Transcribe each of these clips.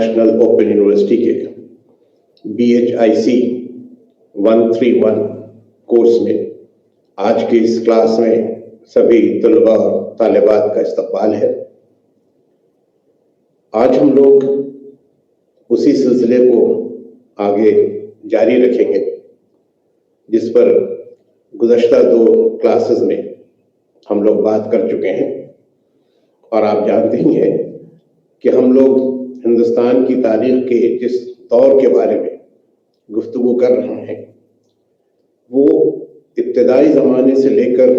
National open university کے BHIC 131 course میں آج کی اس کلاس میں سبھی طلباء اور طالبات کا استقبال ہے۔ آج ہم لوگ اسی سلسلے کو آگے جاری رکھیں گے جس پر گزشتہ 2 کلاسز میں ہم لوگ بات کر چکے ہیں، اور آپ جانتے ہی ہیں کہ ہم لوگ ہندوستان کی تاریخ کے جس دور کے بارے میں گفتگو کر رہے ہیں وہ ابتدائی زمانے سے لے کر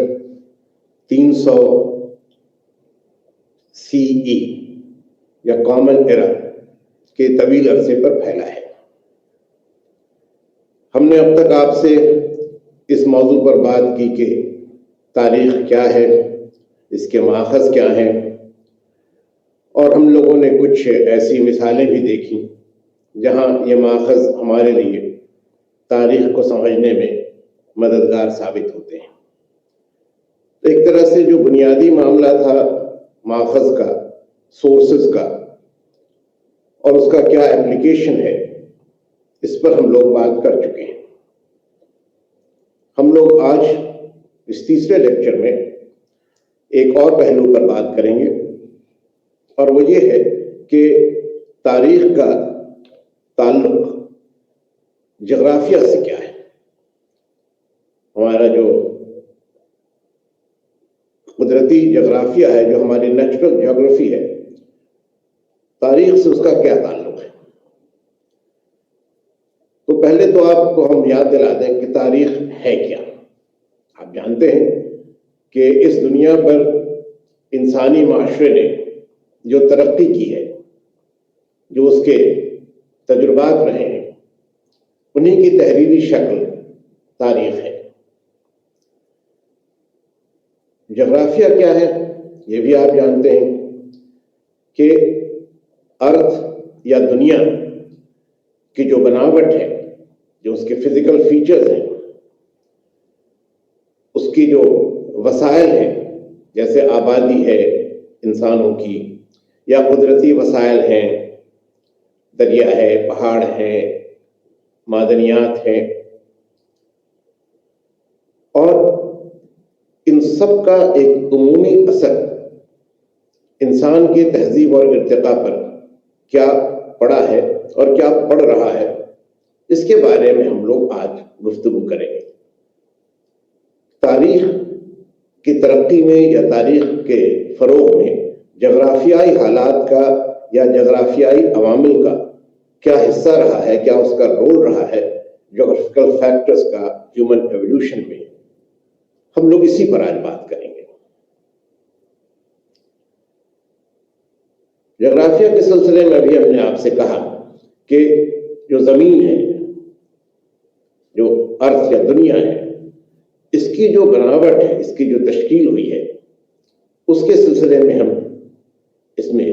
300 CE یا کامن ایرا کے طویل عرصے پر پھیلا ہے۔ ہم نے اب تک آپ سے اس موضوع پر بات کی کہ تاریخ کیا ہے، اس کے ماخذ کیا ہیں، اور ہم لوگوں نے کچھ ایسی مثالیں بھی دیکھی جہاں یہ ماخذ ہمارے لیے تاریخ کو سمجھنے میں مددگار ثابت ہوتے ہیں۔ تو ایک طرح سے جو بنیادی معاملہ تھا ماخذ کا، سورسز کا، اور اس کا کیا اپلیکیشن ہے، اس پر ہم لوگ بات کر چکے ہیں۔ ہم لوگ آج اس تیسرے لیکچر میں ایک اور پہلو پر بات کریں گے، اور وہ یہ ہے کہ تاریخ کا تعلق جغرافیہ سے کیا ہے۔ ہمارا جو قدرتی جغرافیہ ہے، جو ہماری نیچرل جغرافی ہے، تاریخ سے اس کا کیا تعلق ہے۔ تو پہلے تو آپ کو ہم یاد دلا دیں کہ تاریخ ہے کیا۔ آپ جانتے ہیں کہ اس دنیا پر انسانی معاشرے نے جو ترقی کی ہے، جو اس کے تجربات رہے ہیں، انہیں کی تحریری شکل تاریخ ہے۔ جغرافیہ کیا ہے یہ بھی آپ جانتے ہیں کہ ارتھ یا دنیا کی جو بناوٹ ہے، جو اس کے فزیکل فیچرز ہیں، اس کی جو وسائل ہیں، جیسے آبادی ہے انسانوں کی، یا قدرتی وسائل ہیں، دریا ہے، پہاڑ ہیں، معدنیات ہیں، اور ان سب کا ایک عمومی اثر انسان کی تہذیب اور ارتقاء پر کیا پڑا ہے اور کیا پڑ رہا ہے، اس کے بارے میں ہم لوگ آج گفتگو کریں گے۔ تاریخ کی ترقی میں یا تاریخ کے فروغ میں جغرافیائی حالات کا یا جغرافیائی عوامل کا کیا حصہ رہا ہے، کیا اس کا رول رہا ہے جغرافیکل فیکٹرز کا ہیومن ایولیوشن میں، ہم لوگ اسی پر آج بات کریں گے۔ جغرافیہ کے سلسلے میں بھی ہم نے آپ سے کہا کہ جو زمین ہے، جو ارتھ یا دنیا ہے، اس کی جو بناوٹ ہے، اس کی جو تشکیل ہوئی ہے، اس کے سلسلے میں ہم اس میں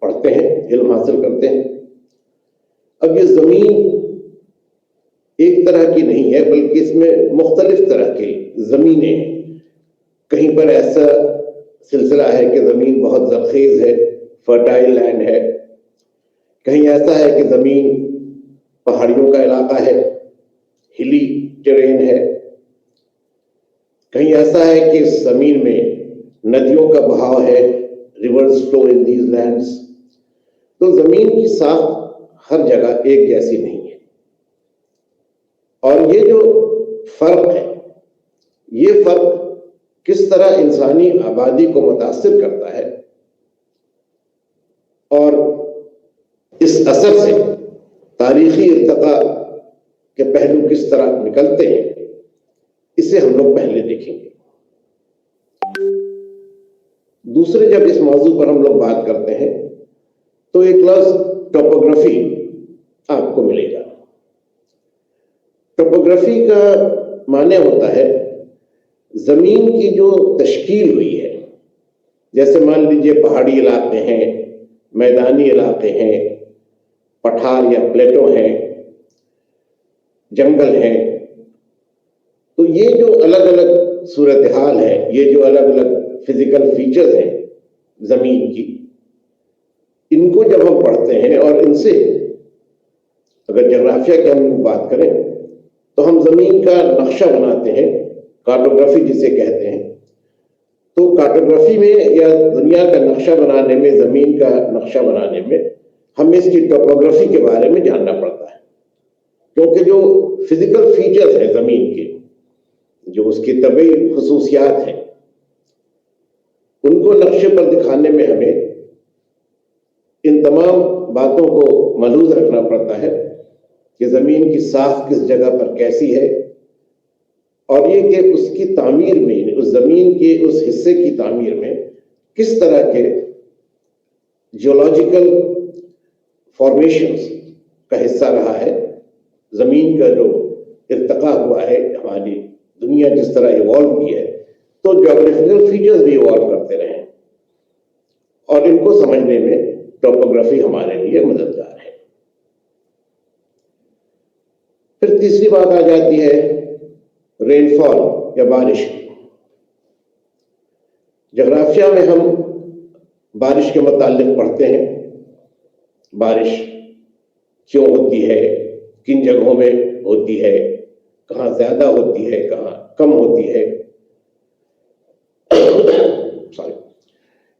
پڑھتے ہیں، علم حاصل کرتے ہیں۔ اب یہ زمین ایک طرح کی نہیں ہے، بلکہ اس میں مختلف طرح کی زمینیں ہیں۔ کہیں پر ایسا سلسلہ ہے کہ زمین بہت زرخیز ہے، فرٹائل لینڈ ہے، کہیں ایسا ہے کہ زمین پہاڑیوں کا علاقہ ہے، ہلی ٹیرین ہے، کہیں ایسا ہے کہ اس زمین میں ندیوں کا بہاؤ ہے، rivers flu in these lands. تو زمین کی ساخت ہر جگہ ایک جیسی نہیں ہے، اور یہ جو فرق ہے، یہ فرق کس طرح انسانی آبادی کو متاثر کرتا ہے، اور اس اثر سے تاریخی ارتقاء کے پہلو کس طرح نکلتے ہیں، اسے ہم لوگ پہلے دیکھیں گے۔ دوسرے جب اس موضوع پر ہم لوگ بات کرتے ہیں تو ایک لفظ ٹوپوگرافی آپ کو ملے گا۔ ٹوپوگرافی کا معنی ہوتا ہے زمین کی جو تشکیل ہوئی ہے، جیسے مان لیجئے پہاڑی علاقے ہیں، میدانی علاقے ہیں، پٹھار یا پلیٹو ہیں، جنگل ہیں، تو یہ جو الگ الگ صورتحال ہے، یہ جو الگ الگ فزیکل فیچرز ہیں زمین کی، ان کو جب ہم پڑھتے ہیں اور ان سے اگر جغرافیہ کی ہم بات کریں تو ہم زمین کا نقشہ بناتے ہیں، کارٹوگرافی جسے کہتے ہیں. تو کارٹوگرافی میں یا دنیا کا نقشہ بنانے میں، زمین کا نقشہ بنانے میں ہمیں اس کی ٹوپوگرافی کے بارے میں جاننا پڑتا ہے، کیونکہ جو فزیکل فیچرز ہیں زمین کے، جو اس کی طبعی خصوصیات ہیں، ان کو نقشے پر دکھانے میں ہمیں ان تمام باتوں کو ملحوظ رکھنا پڑتا ہے کہ زمین کی ساخت کس جگہ پر کیسی ہے، اور یہ کہ اس کی تعمیر میں، اس زمین کے اس حصے کی تعمیر میں کس طرح کے جیولوجیکل فارمیشنز کا حصہ رہا ہے. زمین کا جو ارتقا ہوا ہے، ہماری دنیا جس طرح ایوالو کی ہے، تو جیوگرافیکل فیچرز بھی ایوالو کرتے رہے ہیں، اور ان کو سمجھنے میں ٹوپوگرافی ہمارے لیے مددگار ہے. پھر تیسری بات آ جاتی ہے رین فال یا بارش کی. جغرافیہ میں ہم بارش کے متعلق پڑھتے ہیں، بارش کیوں ہوتی ہے، کن جگہوں میں ہوتی ہے، کہاں زیادہ ہوتی ہے، کہاں کم ہوتی ہے.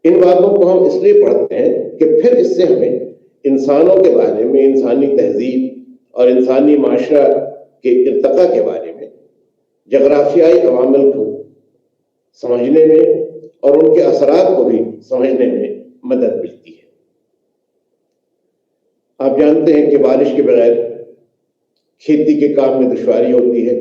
ان باتوں کو ہم اس لیے پڑھتے ہیں کہ پھر اس سے ہمیں انسانوں کے بارے میں، انسانی تہذیب اور انسانی معاشرہ کے ارتقاء کے بارے میں جغرافیائی عوامل کو سمجھنے میں اور ان کے اثرات کو بھی سمجھنے میں مدد ملتی ہے. آپ جانتے ہیں کہ بارش کے بغیر کھیتی کے کام میں دشواری ہوتی ہے.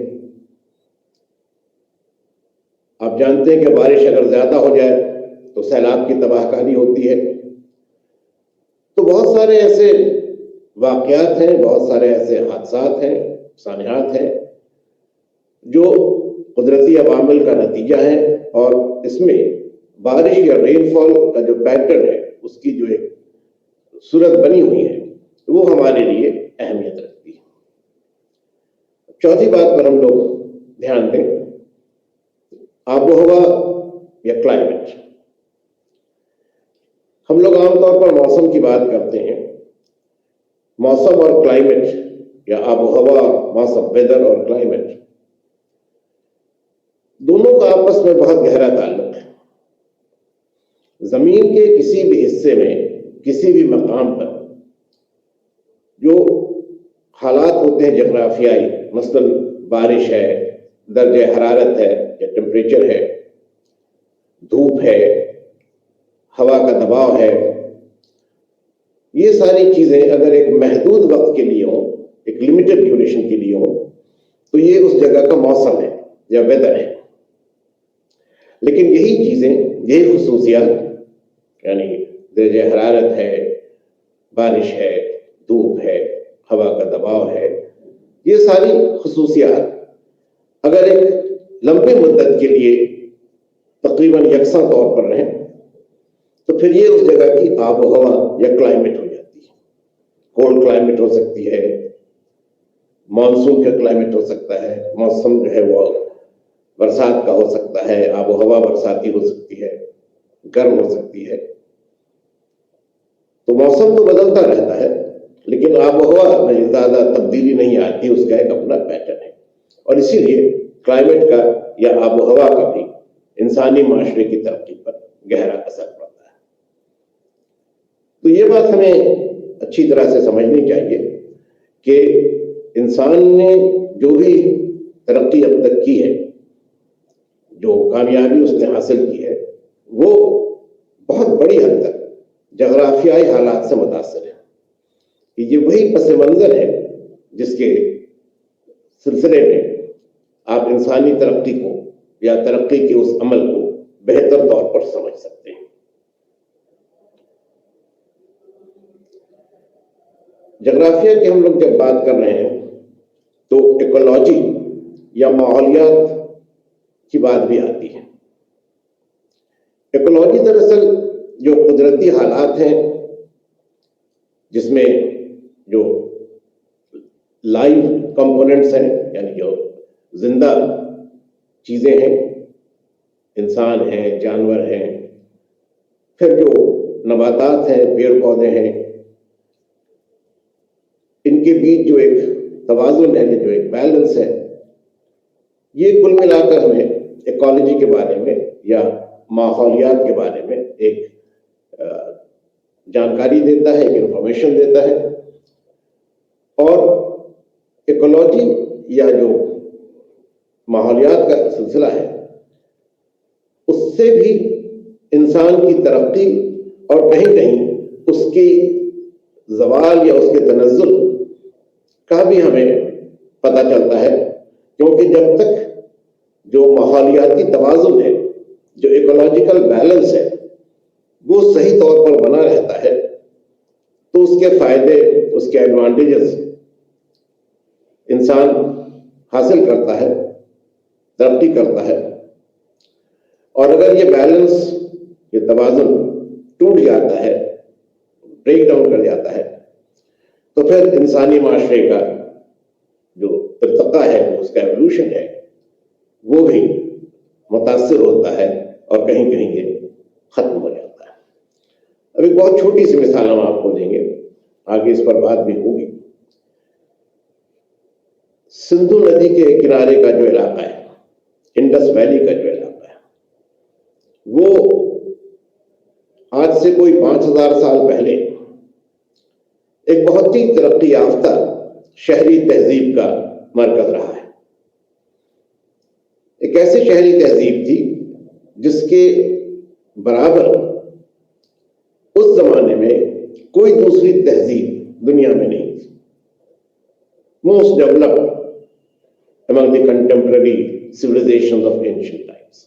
آپ جانتے ہیں کہ بارش اگر زیادہ ہو جائے تو سیلاب کی تباہ کاری ہوتی ہے. تو بہت سارے ایسے واقعات ہیں، بہت سارے ایسے حادثات ہیں، سانحات ہیں جو قدرتی عوامل کا نتیجہ ہے، اور اس میں بارش یا رین فال کا جو پیٹرن ہے، اس کی جو ایک صورت بنی ہوئی ہے، وہ ہمارے لیے اہمیت رکھتی ہے. چوتھی بات پر ہم لوگ دھیان دیں، آب و ہوا یا کلائمیٹ. ہم لوگ عام طور پر موسم کی بات کرتے ہیں. موسم اور کلائمیٹ یا آب و ہوا، موسم، ویدر اور کلائمیٹ، دونوں کا آپس میں بہت گہرا تعلق ہے. زمین کے کسی بھی حصے میں، کسی بھی مقام پر جو حالات ہوتے ہیں جغرافیائی، مثلا بارش ہے، درجہ حرارت ہے یا ٹمپریچر ہے، دھوپ ہے، ہوا کا دباؤ ہے، یہ ساری چیزیں اگر ایک محدود وقت کے لیے ہوں، ایک لمیٹڈ ڈیوریشن کے لیے ہوں، تو یہ اس جگہ کا موسم ہے یا ویدر ہے. لیکن یہی چیزیں، یہی خصوصیات، یعنی درجہ حرارت ہے، بارش ہے، دھوپ ہے، ہوا کا دباؤ ہے، یہ ساری خصوصیات اگر ایک لمبی مدت کے لیے تقریباً یکساں طور پر رہیں تو پھر یہ اس جگہ کی آب و ہوا یا کلائمیٹ ہو جاتی ہے. کولڈ کلائمیٹ ہو سکتی ہے، مانسون کا کلائمیٹ ہو سکتا ہے، موسم جو ہے وہ برسات کا ہو سکتا ہے، آب و ہوا برساتی ہو سکتی ہے، گرم ہو سکتی ہے. تو موسم تو بدلتا رہتا ہے، لیکن آب و ہوا میں زیادہ تبدیلی نہیں آتی، اس کا ایک اپنا پیٹرن ہے. اور اسی لیے کلائمیٹ کا یا آب و ہوا کا بھی انسانی معاشرے کی ترقی پر گہرا اثر پڑتا ہے. تو یہ بات ہمیں اچھی طرح سے سمجھنی چاہیے کہ انسان نے جو بھی ترقی اب تک کی ہے، جو کامیابی اس نے حاصل کی ہے، وہ بہت بڑی حد تک جغرافیائی حالات سے متاثر ہے. یہ وہی پس منظر ہے جس کے سلسلے میں آپ انسانی ترقی کو یا ترقی کے اس عمل کو بہتر طور پر سمجھ سکتے ہیں. جغرافیہ کی ہم لوگ جب بات کر رہے ہیں تو ایکولوجی یا ماحولیات کی بات بھی آتی ہے. ایکولوجی دراصل جو قدرتی حالات ہیں جس میں جو لائیو کمپوننٹس ہیں، یعنی جو زندہ چیزیں ہیں، انسان ہیں، جانور ہیں، پھر جو نباتات ہیں، پیڑ پودے ہیں، ان کے بیچ جو ایک توازن ہے، جو ایک بیلنس ہے، یہ کل ملا کر ہمیں ایکالوجی کے بارے میں یا ماحولیات کے بارے میں ایک جانکاری دیتا ہے، ایک انفارمیشن دیتا ہے. اور ایکولوجی یا جو ماحولیات کا سلسلہ ہے، اس سے بھی انسان کی ترقی اور کہیں کہیں اس کی زوال یا اس کے تنزل کا بھی ہمیں پتہ چلتا ہے. کیونکہ جب تک جو ماحولیاتی توازن ہے، جو ایکولوجیکل بیلنس ہے، وہ صحیح طور پر بنا رہتا ہے تو اس کے فائدے، اس کے ایڈوانٹیجز انسان حاصل کرتا ہے، ترقی کرتا ہے. اور اگر یہ بیلنس، یہ توازن ٹوٹ جاتا ہے، بریک ڈاؤن کر جاتا ہے، تو پھر انسانی معاشرے کا جو ارتقا ہے، اس کا ایوولوشن ہے، وہ بھی متاثر ہوتا ہے اور کہیں کہیں یہ ختم ہو جاتا ہے. اب ایک بہت چھوٹی سی مثال ہم آپ کو دیں گے، آگے اس پر بات بھی ہوگی. سندھو ندی کے کنارے کا جو علاقہ ہے، انڈس ویلی کا جو علاقہ ہے، وہ آج سے کوئی 5000 سال پہلے ایک بہت ہی ترقی یافتہ شہری تہذیب کا مرکز رہا ہے. ایک ایسی شہری تہذیب تھی جس کے برابر اس زمانے میں کوئی دوسری تہذیب دنیا میں نہیں تھی. Most developed among the contemporary civilizations of ancient times.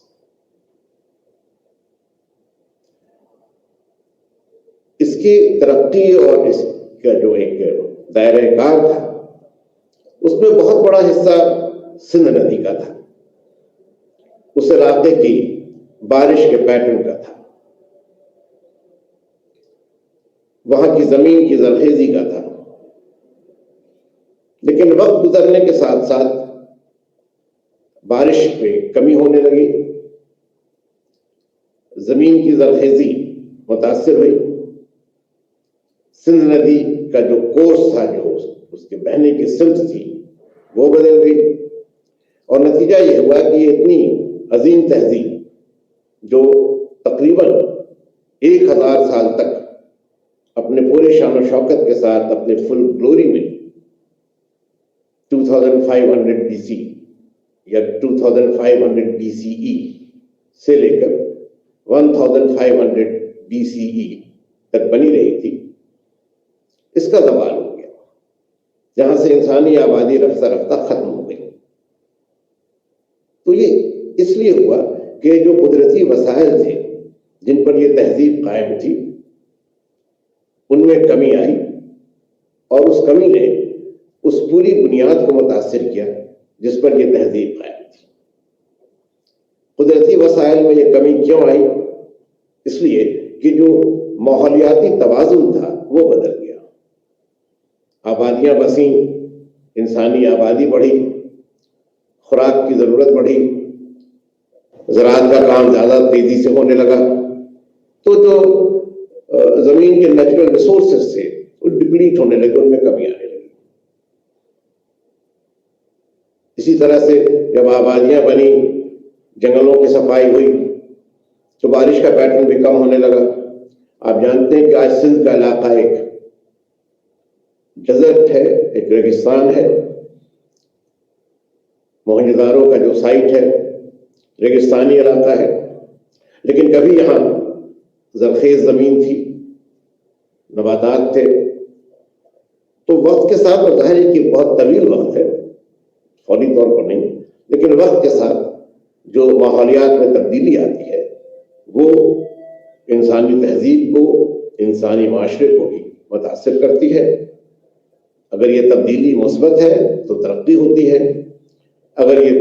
اس کی ترقی اور اس کا جو ایک دائرہ کار تھا، اس میں بہت بڑا حصہ سندھ ندی کا تھا، اس علاقے کی بارش کے پیٹرن کا تھا، وہاں کی زمین کی زرخیزی کا تھا. لیکن وقت گزرنے کے ساتھ ساتھ بارش پہ کمی ہونے لگی، زمین کی زرخیزی متاثر ہوئی، سندھ ندی کا جو کورس تھا، جو اس کے بہنے کی سمت تھی، وہ بدل گئی. اور نتیجہ یہ ہوا کہ یہ اتنی عظیم تہذیب جو تقریباً 1000 سال تک اپنے پورے شان و شوکت کے ساتھ اپنے فل گلوری میں 2500 BC یا 2500 BCE سے لے کر 1500 BCE تک بنی رہی تھی، اس کا زوال ہو گیا، جہاں سے انسانی آبادی رفتہ رفتہ ختم ہو گئی. تو یہ اس لیے ہوا کہ جو قدرتی وسائل تھے جن پر یہ تہذیب قائم تھی، ان میں کمی آئی، اور اس کمی نے اس پوری بنیاد کو متاثر کیا جس پر یہ تہذیب قائم تھی. قدرتی وسائل میں یہ کمی کیوں آئی؟ اس لیے کہ جو ماحولیاتی توازن تھا وہ بدل گیا. آبادیاں بسیں، انسانی آبادی بڑھی، خوراک کی ضرورت بڑھی، زراعت کا کام زیادہ تیزی سے ہونے لگا، تو جو زمین کے نیچرل ریسورسز تھے وہ ڈپلیٹ ہونے لگے، ان میں کمی آنے لگی. اسی طرح سے جب آبادیاں بنی، جنگلوں کی صفائی ہوئی، تو بارش کا پیٹرن بھی کم ہونے لگا. آپ جانتے ہیں کہ آج سندھ کا علاقہ ایک ڈیزرٹ ہے، ایک ریگستان ہے. موہنجو-داڑو کا جو سائٹ ہے ریگستانی علاقہ ہے، لیکن کبھی یہاں زرخیز زمین تھی، نباتات تھے. تو وقت کے ساتھ، اور ظاہر ہے کہ بہت طویل وقت ہے، فوری طور پر نہیں، لیکن وقت کے ساتھ جو ماحولیات میں تبدیلی آتی ہے وہ انسانی تہذیب کو، انسانی معاشرے کو بھی متاثر کرتی ہے. اگر یہ تبدیلی مثبت ہے تو ترقی ہوتی ہے، اگر یہ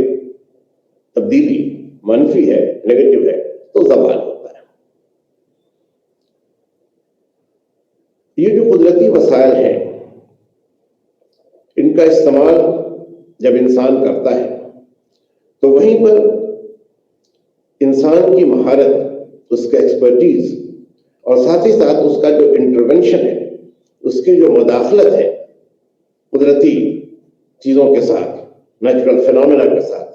تبدیلی منفی ہے، نیگیٹو ہے، تو زوال ہوتا ہے. یہ جو قدرتی وسائل ہیں، ان کا استعمال جب انسان کرتا ہے تو وہیں پر انسان کی مہارت، اس کا ایکسپرٹیز اور ساتھ ہی ساتھ اس کا جو انٹرونشن ہے، اس کی جو مداخلت ہے قدرتی چیزوں کے ساتھ، نیچرل فینومینا کے ساتھ،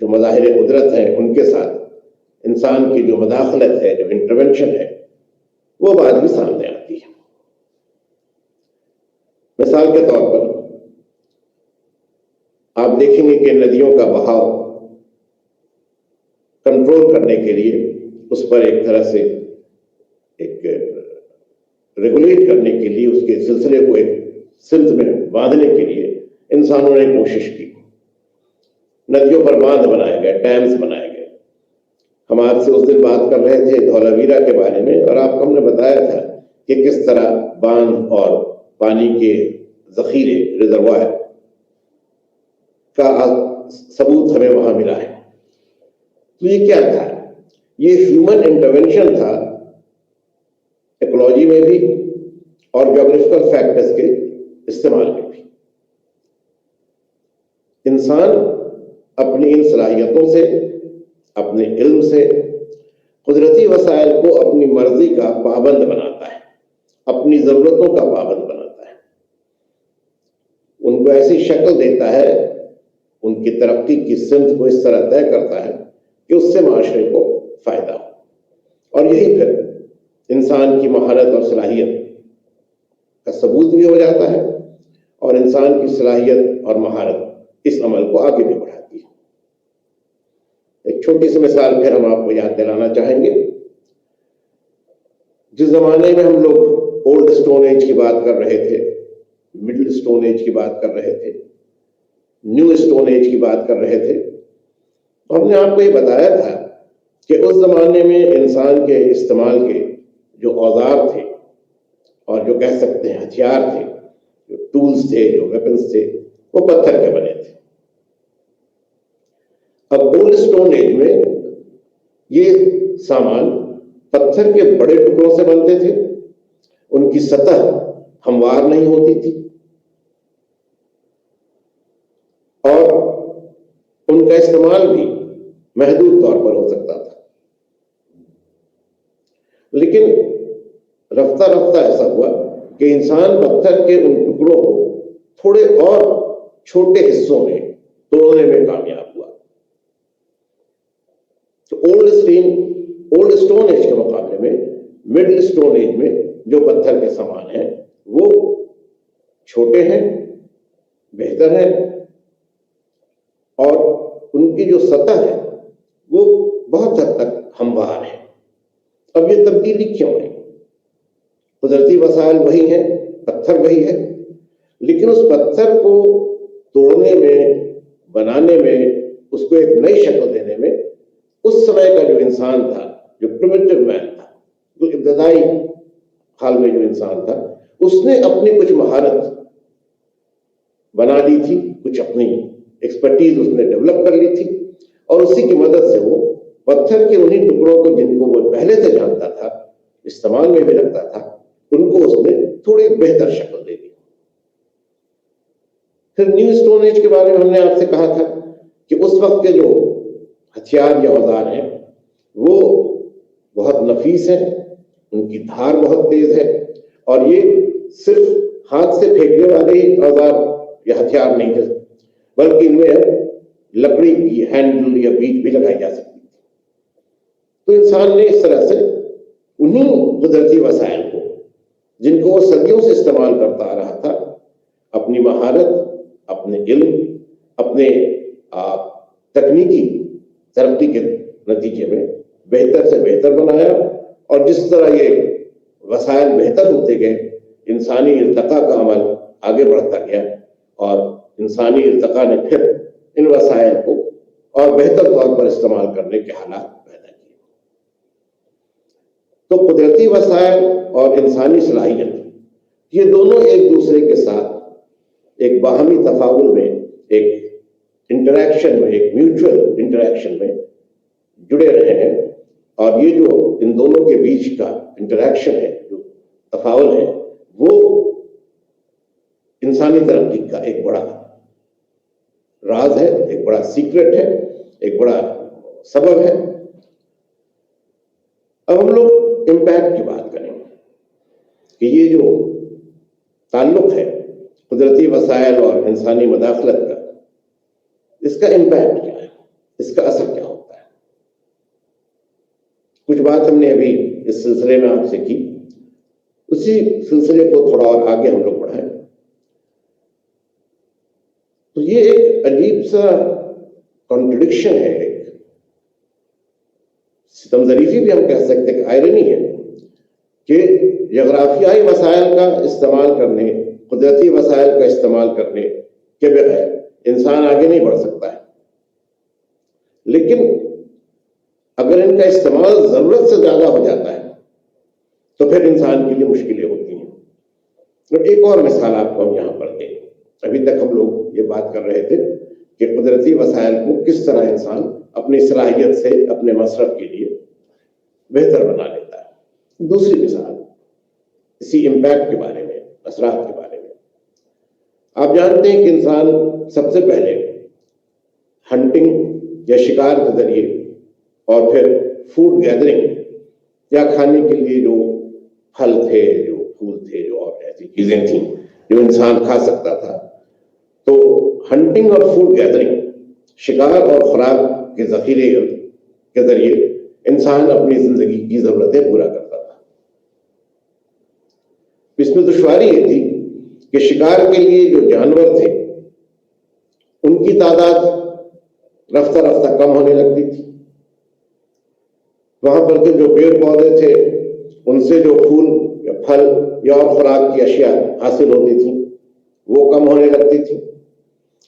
جو مظاہر قدرت ہیں ان کے ساتھ انسان کی جو مداخلت ہے، جو انٹرونشن ہے، وہ بات بھی سامنے آتی ہے۔ مثال کے طور پر آپ دیکھیں گے کہ ندیوں کا بہاؤ کنٹرول کرنے کے لیے، اس پر ایک طرح سے ایک ریگولیٹ کرنے کے لیے، اس کے سلسلے کو ایک سمت میں باندھنے کے لیے انسانوں نے کوشش کی۔ ندیوں پر باندھ بنائے گئے، ڈیمز بنائے گئے۔ ہم آپ سے اس دن بات کر رہے تھے دھولاویرا کے بارے میں، اور آپ کو ہم نے بتایا تھا کہ کس طرح باندھ اور پانی کے ذخیرے، ریزروائر کا ثبوت ہمیں وہاں ملا ہے۔ تو یہ کیا تھا؟ یہ ہیومن انٹرونشن تھا، ایکولوجی میں بھی اور جیوگرافیکل فیکٹرز کے استعمال میں بھی۔ انسان اپنی ان صلاحیتوں سے، اپنے علم سے قدرتی وسائل کو اپنی مرضی کا پابند بناتا ہے، اپنی ضرورتوں کا پابند بناتا ہے، ان کو ایسی شکل دیتا ہے، ان کی ترقی کی سمت کو اس طرح طے کرتا ہے کہ اس سے معاشرے کو فائدہ ہو۔ اور یہی پھر انسان کی مہارت اور صلاحیت کا ثبوت بھی ہو جاتا ہے، اور انسان کی صلاحیت اور مہارت اس عمل کو آگے بھی بڑھاتی ہے۔ ایک چھوٹی سی مثال پھر ہم آپ کو یاد دلانا چاہیں گے۔ جس زمانے میں ہم لوگ اولڈ اسٹون ایج کی بات کر رہے تھے، مڈل اسٹون ایج کی بات کر رہے تھے، نیو اسٹون ایج کی بات کر رہے تھے، تو ہم نے آپ کو یہ بتایا تھا کہ اس زمانے میں انسان کے استعمال کے جو اوزار تھے، اور جو کہہ سکتے ہیں ہتھیار تھے، جو ٹولز تھے، جو ویپنز تھے، وہ پتھر کے بنے تھے۔ اب اولڈ اسٹون ایج میں یہ سامان پتھر کے بڑے ٹکڑوں سے بنتے تھے، ان کی سطح ہموار نہیں ہوتی تھی، اور ان کا استعمال بھی محدود طور پر ہو سکتا تھا۔ لیکن رفتہ رفتہ ایسا ہوا کہ انسان پتھر کے ان ٹکڑوں کو تھوڑے اور چھوٹے حصوں میں توڑنے میں کامیاب ہوا۔ تو اولڈ اسٹون ایج کے مقابلے میں مڈل اسٹون ایج میں جو پتھر کے سامان ہیں وہ چھوٹے ہیں، بہتر ہیں، اور ان کی جو سطح ہے وہ بہت حد تک ہموار ہے۔ اب یہ تبدیلی کیوں ہے؟ قدرتی وسائل وہی ہیں، پتھر وہی ہے، لیکن اس پتھر کو توڑنے میں، بنانے میں، اس کو ایک نئی شکل دینے میں اس سمے کا جو انسان تھا، جو پریمیٹو مین تھا، جو ابتدائی حال میں جو انسان تھا، اس نے اپنی کچھ مہارت بنا لی تھی، کچھ اپنی ایکسپرٹیز اس نے ڈیولپ کر لی تھی، اور اسی کی مدد سے وہ پتھر کے انہی ٹکڑوں کو جن کو وہ پہلے سے جانتا تھا، استعمال میں بھی رکھتا تھا، ان کو اس نے تھوڑی بہتر شکل دے دی۔ پھر نیو اسٹون ایج کے بارے میں ہم نے آپ سے کہا تھا کہ اس وقت کے جو ہتھیار یا اوزار ہیں وہ بہت نفیس ہیں، ان کی دھار بہت تیز ہے، اور یہ صرف ہاتھ سے پھینکنے والے ہی اوزار یا ہتھیار نہیں تھے، بلکہ ان میں لکڑی کی ہینڈل یا بیچ بھی لگائی جا سکتی تھی۔ تو انسان نے اس طرح سے انہی قدرتی وسائل کو، جن کو وہ صدیوں سے استعمال کرتا آ رہا تھا، اپنی مہارت، اپنے علم، اپنے تکنیکی ترقی کے نتیجے میں بہتر سے بہتر بنایا، اور جس طرح یہ وسائل بہتر ہوتے گئے، انسانی ارتقاء کا عمل آگے بڑھتا گیا، اور انسانی ارتقاء نے پھر ان وسائل کو اور بہتر طور پر استعمال کرنے کے حالات پیدا کیے۔ تو قدرتی وسائل اور انسانی صلاحیت، یہ دونوں ایک دوسرے کے ساتھ ایک باہمی تفاعل میں، ایک انٹریکشن میں، ایک میوچل انٹریکشن میں جڑے رہے ہیں، اور یہ جو ان دونوں کے بیچ کا انٹریکشن ہے، جو تفاعل ہے، وہ انسانی ترقی کا ایک بڑا راز ہے، ایک بڑا سیکرٹ ہے، ایک بڑا سبب ہے۔ اب ہم لوگ امپیکٹ کی بات کریں۔ کہ یہ جو تعلق ہے قدرتی وسائل اور انسانی مداخلت کا، اس کا امپیکٹ کیا ہے، اس کا اثر کیا ہوتا ہے. کچھ بات ہم نے ابھی اس سلسلے میں آپ سے کی، اسی سلسلے کو تھوڑا اور آگے ہم لوگ بڑھائیں. تو یہ ایک عجیب سا کانٹرڈکشن ہے، ایک ستم ظریفی بھی ہم کہہ سکتے کہ آئرنی ہے کہ جغرافیائی وسائل کا استعمال کرنے، قدرتی وسائل کا استعمال کرنے کے بغیر انسان آگے نہیں بڑھ سکتا ہے، لیکن اگر ان کا استعمال ضرورت سے زیادہ ہو جاتا ہے تو پھر انسان کے لیے مشکلیں ہوتی ہیں. اور ایک اور مثال آپ کو ہم یہاں پر دیں. ابھی تک ہم لوگ یہ بات کر رہے تھے کہ قدرتی وسائل کو کس طرح انسان اپنی صلاحیت سے اپنے مصرف کے لیے بہتر بنا لیتا ہے. دوسری مثال اسی امپیکٹ کے بارے میں، اثرات کے بارے میں. آپ جانتے ہیں کہ انسان سب سے پہلے ہنٹنگ یا شکار کے ذریعے اور پھر فوڈ گیدرنگ یا کھانے کے لیے جو پھل تھے، جو پھول تھے، جو اور ایسی چیزیں تھیں جو انسان کھا سکتا تھا، تو ہنٹنگ اور فوڈ گیدرنگ، شکار اور خوراک کے ذخیرے کے ذریعے انسان اپنی زندگی کی ضرورتیں پورا کرتا تھا. اس میں دشواری یہ تھی کہ شکار کے لیے جو جانور تھے ان کی تعداد رفتہ رفتہ کم ہونے لگتی تھی. وہاں پر کے جو پیڑ پودے تھے ان سے جو پھول یا پھل یا اور خوراک کی اشیاء حاصل ہوتی تھیں وہ کم ہونے لگتی تھی،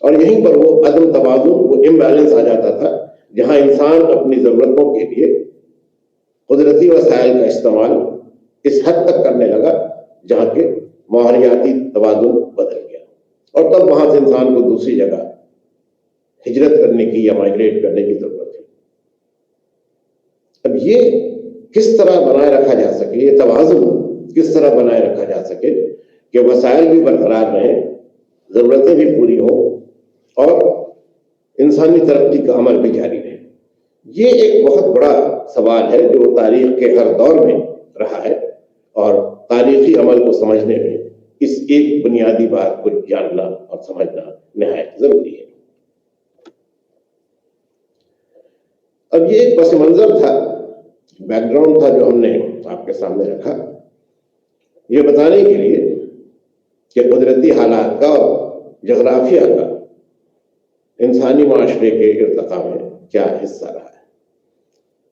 اور یہیں پر وہ عدم توازن، وہ امبیلنس آ جاتا تھا جہاں انسان اپنی ضرورتوں کے لیے قدرتی وسائل کا استعمال اس حد تک کرنے لگا جہاں کے ماحولیاتی توازن بدل گیا، اور تب وہاں سے انسان کو دوسری جگہ ہجرت کرنے کی یا مائگریٹ کرنے کی ضرورت ہے. اب یہ کس طرح بنائے رکھا جا سکے، یہ توازن کس طرح بنائے رکھا جا سکے کہ وسائل بھی برقرار رہیں، ضرورتیں بھی پوری ہوں اور انسانی ترقی کا عمل بھی جاری رہے، یہ ایک بہت بڑا سوال ہے جو تاریخ کے ہر دور میں رہا ہے، اور تاریخی عمل کو سمجھنے میں اس ایک بنیادی بات کو جاننا اور سمجھنا نہایت ضروری ہے. اب یہ ایک پس منظر تھا، بیک گراؤنڈ تھا جو ہم نے آپ کے سامنے رکھا، یہ بتانے کے لیے کہ قدرتی حالات کا اور جغرافیہ کا انسانی معاشرے کے ارتقاء میں کیا حصہ رہا ہے.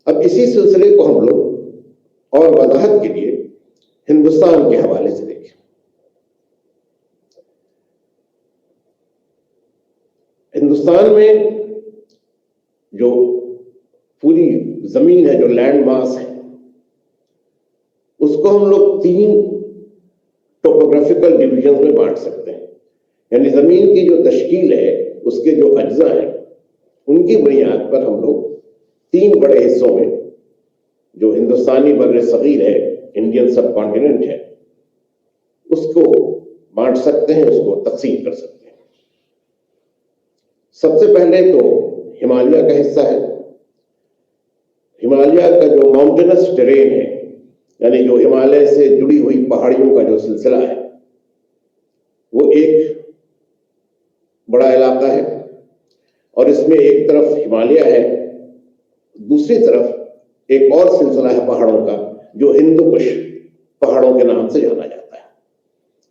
اب اسی سلسلے کو ہم لوگ اور وضاحت کے لیے ہندوستان کے حوالے سے دیکھیں. ہندوستان میں جو پوری زمین ہے، جو لینڈ ماس ہے، اس کو ہم لوگ 3 ٹوپوگرافیکل ڈویژنز میں بانٹ سکتے ہیں. یعنی زمین کی جو تشکیل ہے، اس کے جو اجزاء ہیں، ان کی بنیاد پر ہم لوگ 3 بڑے حصوں میں، جو ہندوستانی بر صغیر ہے، انڈین سب کانٹیننٹ ہے، اس کو بانٹ سکتے ہیں، اس کو تقسیم کر سکتے ہیں. سب سے پہلے تو ہمالیہ کا حصہ ہے. ہمالیہ کا جو ماؤنٹینس ٹرین ہے، یعنی جو ہمالیہ سے جڑی ہوئی پہاڑیوں کا جو سلسلہ ہے، وہ ایک بڑا علاقہ ہے، اور اس میں ایک طرف ہمالیہ ہے، دوسری طرف ایک اور سلسلہ ہے پہاڑوں کا جو ہندو کش پہاڑوں کے نام سے جانا جاتا ہے.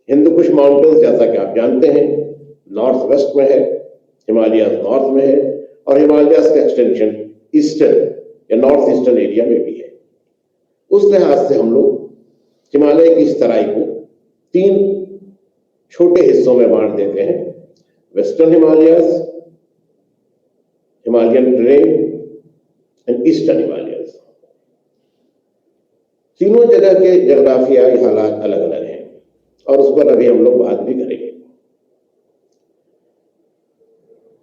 ہندو کش ماؤنٹینز جیسا کہ آپ جانتے ہیں نارتھ ویسٹ میں ہے، ہمالیہ نارتھ میں ہے، اور ہمالیہ کا ایکسٹینشن ایسٹرن یا نارتھ ایسٹرن ایریا میں بھی ہے. اس لحاظ سے ہم لوگ ہمالیہ کی اس ترائی کو 3 چھوٹے حصوں میں بانٹ دیتے ہیں: western Himalayas, Himalayan train and eastern Himalayas. تینوں جگہ کے جغرافیائی حالات الگ الگ ہیں، اور اس پر ابھی ہم لوگ بات بھی کریں گے.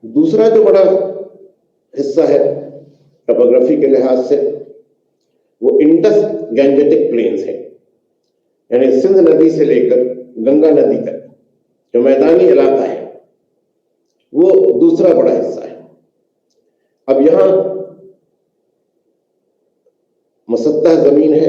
دوسرا جو بڑا حصہ ہے ٹوپوگرافی کے لحاظ سے، وہ انڈس گینجیٹک پلینز ہیں. یعنی سندھ ندی سے لے کر گنگا ندی تک جو میدانی علاقہ ہے، وہ دوسرا بڑا حصہ ہے. اب یہاں مسطح زمین ہے،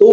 2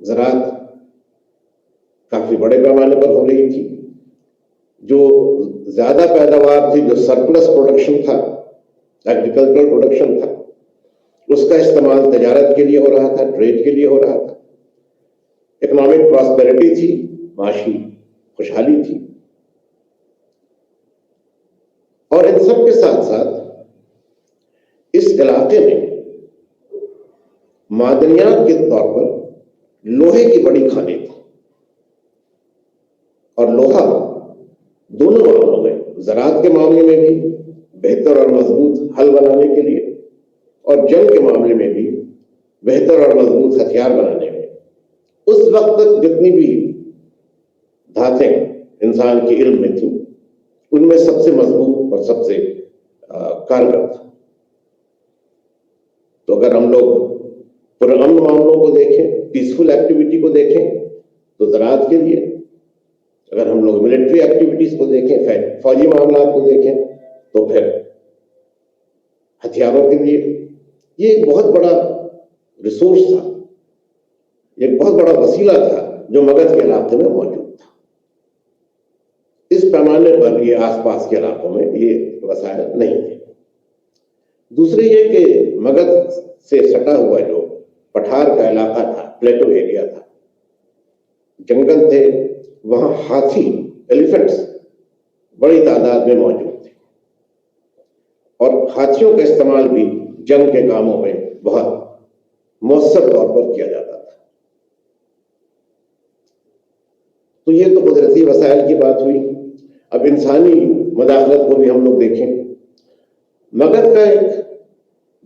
زراعت کافی بڑے پیمانے پر ہو رہی تھی. جو زیادہ پیداوار تھی، جو سرپلس پروڈکشن تھا، ایگریکلچرل پروڈکشن تھا، اس کا استعمال تجارت کے لیے ہو رہا تھا، ٹریڈ کے لیے ہو رہا تھا. اکنامک پراسپیرٹی تھی، معاشی خوشحالی تھی. اور ان سب کے ساتھ ساتھ اس علاقے میں معدنیات کے طور پر لوہے کی بڑی کھانیں تھی. اور لوہا دونوں معاملوں میں، زراعت کے معاملے میں بھی بہتر اور مضبوط حل بنانے کے لیے، اور جنگ کے معاملے میں بھی بہتر اور مضبوط ہتھیار بنانے میں، اس وقت تک جتنی بھی دھاتیں انسان کے علم میں تھیں، ان میں سب سے مضبوط اور سب سے کارگر تھا. تو اگر ہم لوگ پرامن معاملوں کو دیکھیں، پیسفل ایکٹیویٹی کو دیکھیں، تو زراعت کے لیے. اگر ہم لوگ ملٹری ایکٹیویٹیز کو دیکھیں، فوجی معاملات کو دیکھیں، تو پھر ہتھیاروں کے لیے. یہ ایک بہت بڑا ریسورس تھا، ایک بہت بڑا وسیلہ تھا جو مگدھ کے علاقے میں موجود تھا. اس پیمانے پر یہ آس پاس کے علاقوں میں یہ وسائل نہیں تھے. دوسری یہ کہ مگدھ سے سٹا ہوا جو پٹھار کا علاقہ تھا، پلیٹو ایریا تھا، جنگل تھے، وہاں ہاتھی، ایلیفنٹس بڑی تعداد میں موجود تھے. اور ہاتھیوں کا استعمال بھی جنگ کے کاموں میں بہت مؤثر طور پر کیا جاتا تھا. تو یہ تو قدرتی وسائل کی بات ہوئی. اب انسانی مداخلت کو بھی ہم لوگ دیکھیں. مگدھ کا ایک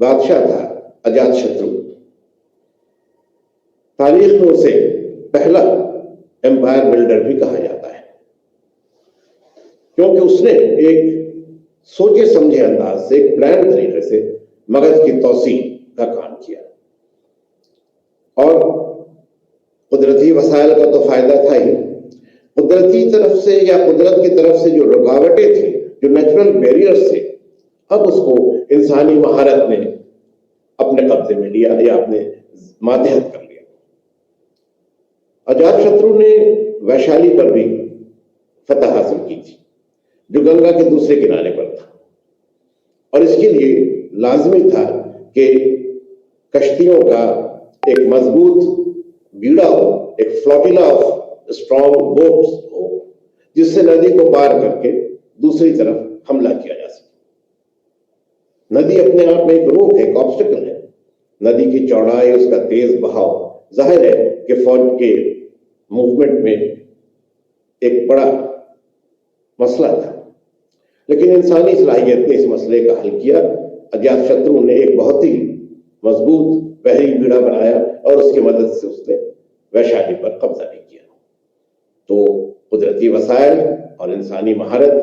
بادشاہ تھا اجات شترو. تاریخ میں اسے پہلا امپائر بلڈر بھی کہا جاتا ہے، کیونکہ اس نے ایک سوچے سمجھے انداز سے، ایک پلان طریقے سے مگدھ کی توسیع کا کام کیا. اور قدرتی وسائل کا تو فائدہ تھا ہی، قدرتی طرف سے یا قدرت کی طرف سے جو رکاوٹیں تھیں، جو نیچرل بیریئرز تھے، اب اس کو انسانی مہارت نے اپنے قبضے میں لیا یا اپنے ماتحت کر لیا. اجات شترو نے ویشالی پر بھی فتح حاصل کی تھی، جو گنگا کے دوسرے کنارے پر تھا. اور اس کے لیے لازمی تھا کہ کشتیوں کا ایک مضبوط بیڑا ہو، ایک فلوٹیلا آف اسٹرانگ بوٹس ہو، جس سے ندی کو پار کر کے دوسری طرف حملہ کیا جا سکے. ندی اپنے آپ میں ایک روک ہے، ایک آبسٹیکل ہے. ندی کی چوڑائی، اس کا تیز بہاؤ ظاہر ہے کہ فوج کے موومنٹ میں ایک بڑا مسئلہ تھا. لیکن انسانی صلاحیت نے اس مسئلے کا حل کیا. اجات شترو نے ایک بہت ہی مضبوط بحری بیڑا بنایا اور اس کی مدد سے اس نے ویشالی پر قبضہ نہیں کیا. تو قدرتی وسائل اور انسانی مہارت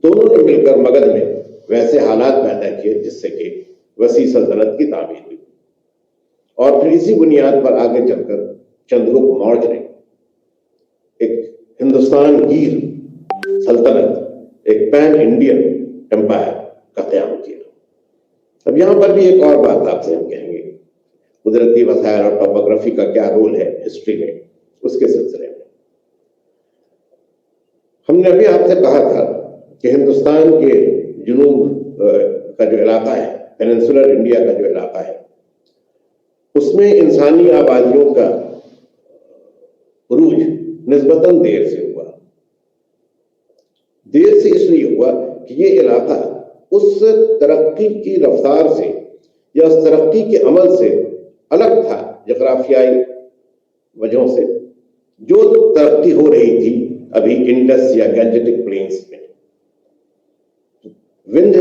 دونوں نے مل کر مگدھ میں ویسے حالات پیدا کیے جس سے کہ وسیع سلطنت کی تعمیر ہوئی. اور پھر اسی بنیاد پر آگے چل کر چندرگپت موریہ نے ایک ہندوستان گیر سلطنت، ایک پین انڈین امپائر کا قیام کیا. اب یہاں پر بھی ایک اور بات آپ سے ہم کہیں گے، قدرتی وسائل اور ٹوپوگرافی کا کیا رول ہے ہسٹری میں، اس کے سلسلے میں. ہم نے ابھی آپ سے کہا تھا کہ ہندوستان کے جنوب کا جو علاقہ ہے، پیننسولر انڈیا کا جو علاقہ ہے، اس میں انسانی آبادیوں کا عروج نسبتاً دیر سے ہوا. دیر سے اس لیے ہوا کہ یہ علاقہ اس ترقی کی رفتار سے یا اس ترقی کے عمل سے الگ تھا جغرافیائی وجہوں سے، جو ترقی ہو رہی تھی ابھی انڈس یا گینجیٹک پلینس میں. وندھ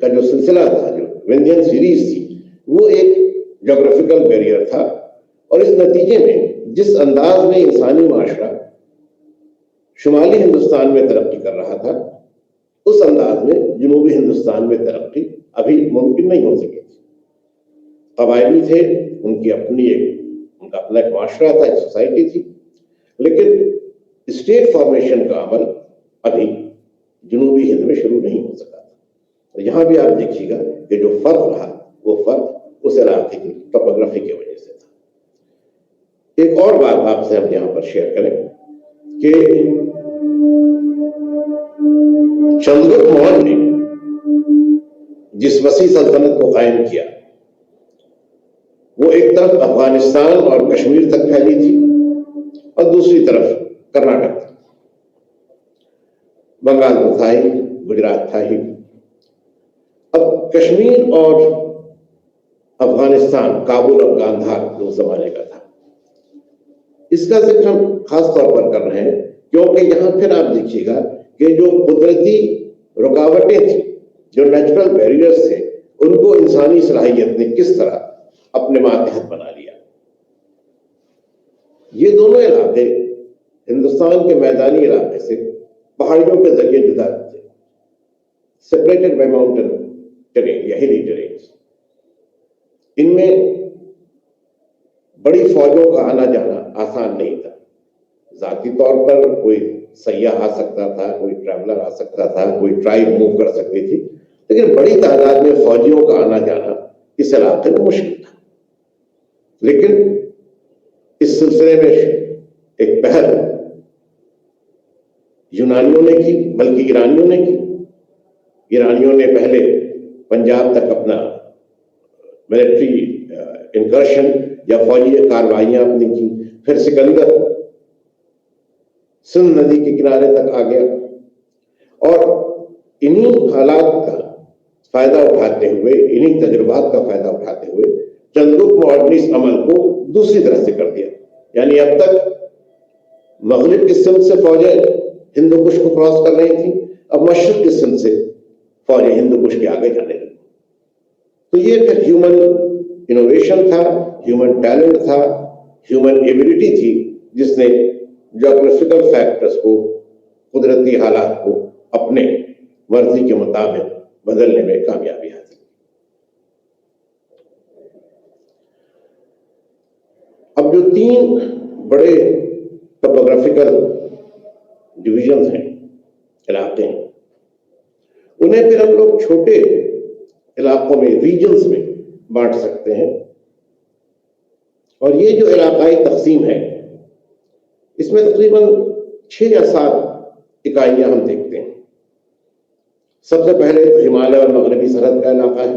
کا جو سلسلہ تھا، جو وندھین سیریز تھی، وہ ایک جغرافیکل بیریئر تھا. اور اس نتیجے میں جس انداز میں انسانی معاشرہ شمالی ہندوستان میں ترقی کر رہا تھا، اس انداز میں جنوبی ہندوستان میں ترقی ابھی ممکن نہیں ہو سکی تھی. قبائلی تھے، ان کا اپنا ایک معاشرہ تھا، ایک سوسائٹی تھی، لیکن اسٹیٹ فارمیشن کا عمل ابھی جنوبی ہند میں شروع نہیں ہو سکا تھا. یہاں بھی آپ دیکھیے گا کہ جو فرق رہا، وہ فرق اس علاقے کی ٹوپوگرافی کی وجہ سے تھا. ایک اور بات آپ سے ہم یہاں پر شیئر کریں کہ چندرگپت موریہ نے جس وسیع سلطنت کو قائم کیا وہ ایک طرف افغانستان اور کشمیر تک پھیلی تھی اور دوسری طرف کرناٹک تک، بنگال تو تھا ہی، گجرات تھا ہی۔ اب کشمیر اور افغانستان، کابل اور گاندھار اس زمانے کا تھا۔ اس کا ذکر ہم خاص طور پر کر رہے ہیں کیونکہ یہاں پھر آپ دیکھیے گا کہ جو قدرتی رکاوٹیں تھیں، جو نیچرل بیریئرز تھے، ان کو انسانی صلاحیت نے کس طرح اپنے ماتحت بنا لیا۔ یہ دونوں علاقے ہندوستان کے میدانی علاقے سے پہاڑیوں کے ذریعے جدا تھے، سپریٹڈ بائی ماؤنٹن ٹرین یا ہلی ٹرینز۔ ان میں بڑی فوجوں کا آنا جانا آسان نہیں تھا۔ ذاتی طور پر کوئی سیاح آ سکتا تھا، کوئی ٹریولر آ سکتا تھا، کوئی ٹرائب موو کر سکتی تھی، لیکن بڑی تعداد میں فوجیوں کا آنا جانا اس علاقے میں مشکل تھا۔ لیکن اس سلسلے میں ایک پہل یونانیوں نے کی، بلکہ ایرانیوں نے کی۔ ایرانیوں نے پہلے پنجاب تک اپنا ملٹری انکرشن یا فوجی کارروائیاں اپنی کی، پھر سکندر سندھ ندی کے کنارے تک آ گیا، اور انہی حالات کا فائدہ اٹھاتے ہوئے، انہی تجربات کا فائدہ اٹھاتے ہوئے چندرگپت موریہ نے اس عمل کو دوسری طرح سے کر دیا۔ یعنی اب تک مغرب کی سمت سے فوجیں ہندو کش کو کراس کر رہی تھیں، اب مشرق کی سمت سے فوجیں ہندو کش کے آگے جانے لگی۔ تو یہ پھر ہیومن انوویشن تھا، ہیومن ٹیلنٹ تھا، ہیومن ایبلٹی تھی، جس نے جیوگرافیکل فیکٹرز کو، قدرتی حالات کو اپنے مرضی کے مطابق بدلنے میں کامیابی حاصل کی۔ اب جو تین بڑے ٹوپوگرافیکل ڈویژنز ہیں، علاقے ہیں، انہیں پھر ہم لوگ چھوٹے علاقوں میں، ریجنز میں بانٹ سکتے ہیں۔ اور یہ جو علاقائی تقسیم ہے، اس میں تقریباً 6 یا 7 اکائیاں ہم دیکھتے ہیں۔ سب سے پہلے ہمالیہ اور مغربی سرحد کا علاقہ ہے،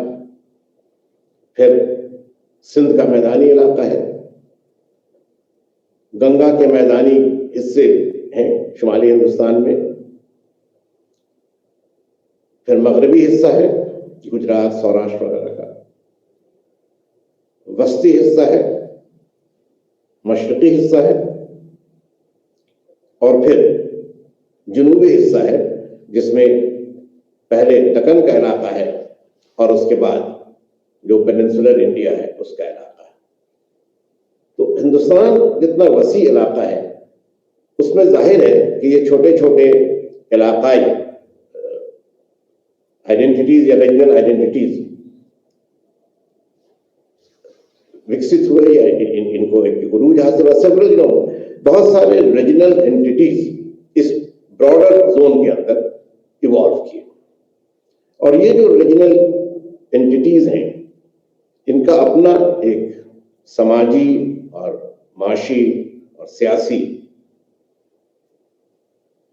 پھر سندھ کا میدانی علاقہ ہے، گنگا کے میدانی حصے ہیں شمالی ہندوستان میں، پھر مغربی حصہ ہے گجرات، سوراشٹر وغیرہ کا، وسطی حصہ ہے، مشرقی حصہ ہے، اور پھر جنوبی حصہ ہے جس میں پہلے دکن کا علاقہ ہے اور اس کے بعد جو پیننسولر انڈیا ہے اس کا علاقہ ہے۔ تو ہندوستان جتنا وسیع علاقہ ہے، اس میں ظاہر ہے کہ یہ چھوٹے چھوٹے علاقائی آئیڈینٹیٹیز یا ریجنل آئیڈینٹیٹیز وکست ہوئے یا ان کو ایک عروج حاصل ہوا۔ سیورل بہت سارے ریجنل اینٹیٹیز اس براڈر زون کے اندر ایوالو کیے، اور یہ جو ریجنل اینٹیٹیز ہیں، ان کا اپنا ایک سماجی اور معاشی اور سیاسی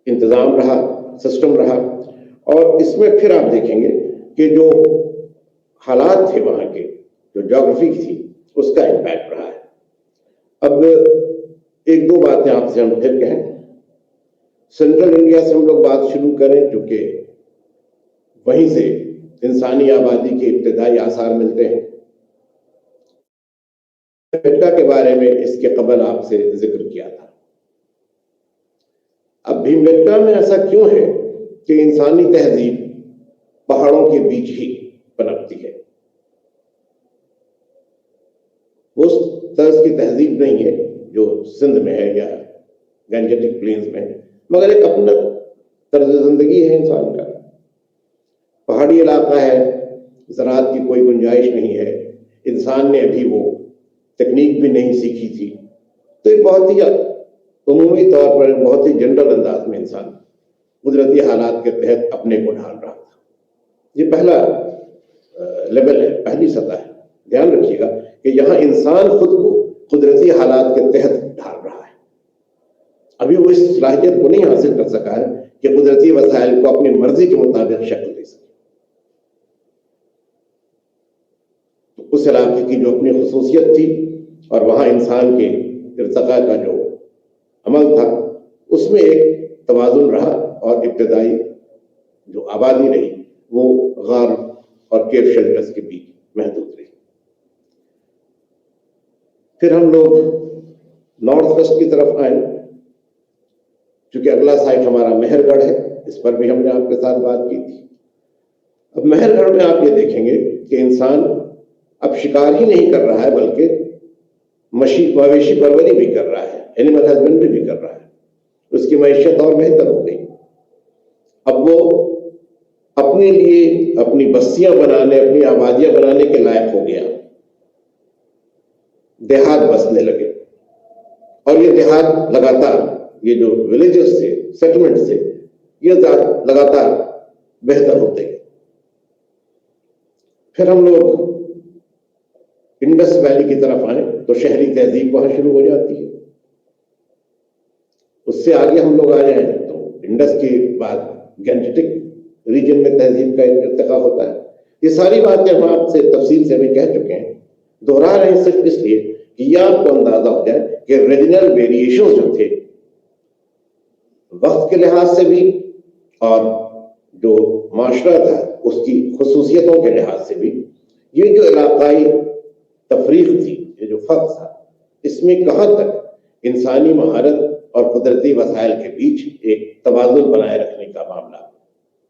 انتظام رہا، سسٹم رہا، اور اس میں پھر آپ دیکھیں گے کہ جو حالات تھے وہاں کے، جو جغرافی تھی، اس کا امپیکٹ رہا ہے۔ اب ایک دو باتیں آپ سے ہم پھر کہیں۔ سینٹرل انڈیا سے ہم لوگ بات شروع کریں، چونکہ وہیں سے انسانی آبادی کے ابتدائی آثار ملتے ہیں۔ بھیمبٹکا کے بارے میں اس کے قبل آپ سے ذکر کیا تھا۔ اب بھیمبٹکا میں ایسا کیوں ہے کہ انسانی تہذیب پہاڑوں کے بیچ ہی پنپتی ہے؟ اس طرز کی تہذیب نہیں ہے جو سندھ میں ہے یا گنجیٹک پلینز میں، مگر ایک اپنا طرز زندگی ہے انسان کا۔ پہاڑی علاقہ ہے، زراعت کی کوئی گنجائش نہیں ہے، انسان نے ابھی وہ تکنیک بھی نہیں سیکھی تھی، تو ایک بہت ہی عمومی طور پر، بہت ہی جنرل انداز میں انسان قدرتی حالات کے تحت اپنے کو ڈھال رہا تھا۔ یہ پہلا لیول ہے، پہلی سطح ہے۔ دھیان رکھیے گا کہ یہاں انسان خود کو قدرتی حالات کے تحت ڈھال رہا ہے. ابھی وہ اس صلاحیت کو نہیں حاصل کر سکا ہے کہ قدرتی وسائل کو اپنی مرضی کے مطابق شکل دے سکے. تو اس علاقے کی جو اپنی خصوصیت تھی اور وہاں انسان کے ارتقاء کا جو عمل تھا اس میں ایک توازن رہا، اور ابتدائی جو آبادی رہی وہ غار اور کیو شیلٹرز کے بیچ محدود رہی. پھر ہم لوگ نارتھ ویسٹ کی طرف آئے، چونکہ اگلا سائٹ ہمارا مہر گڑھ ہے، اس پر بھی ہم نے آپ کے ساتھ بات کی تھی. اب مہر گڑھ میں آپ یہ دیکھیں گے کہ انسان اب شکار ہی نہیں کر رہا ہے بلکہ مویشی پروری بھی کر رہا ہے، اینیمل ہسبینڈری بھی کر رہا ہے. اس کی معیشت اور بہتر ہو گئی. اب وہ اپنے لیے اپنی بستیاں بنانے، اپنی آبادیاں بنانے کے لائق ہو گیا. دیہات بسنے لگے، اور یہ دیہات لگاتار، یہ جو ولیجز تھے، سیٹلمنٹ تھے، یہ لگاتار بہتر ہوتے گئے. پھر ہم لوگ انڈس ویلی کی طرف آئے تو شہری تہذیب وہاں شروع ہو جاتی ہے. اس سے آگے ہم لوگ آ جائیں تو انڈس کے بعد گینجیٹک ریجن میں تہذیب کا ارتقا ہوتا ہے. یہ ساری باتیں ہم آپ سے تفصیل سے بھی کہہ چکے ہیں، دوہرا رہے ہیں صرف اس لیے کہ یہ آپ کو اندازہ ہو جائے کہ ریجنل ویریشن جو تھے وقت کے لحاظ سے بھی اور جو معاشرہ تھا اس کی خصوصیتوں کے لحاظ سے بھی، یہ جو علاقائی تفریق تھی، یہ جو فرق تھا، اس میں کہاں تک انسانی مہارت اور قدرتی وسائل کے بیچ ایک توازن بنائے رکھنے کا معاملہ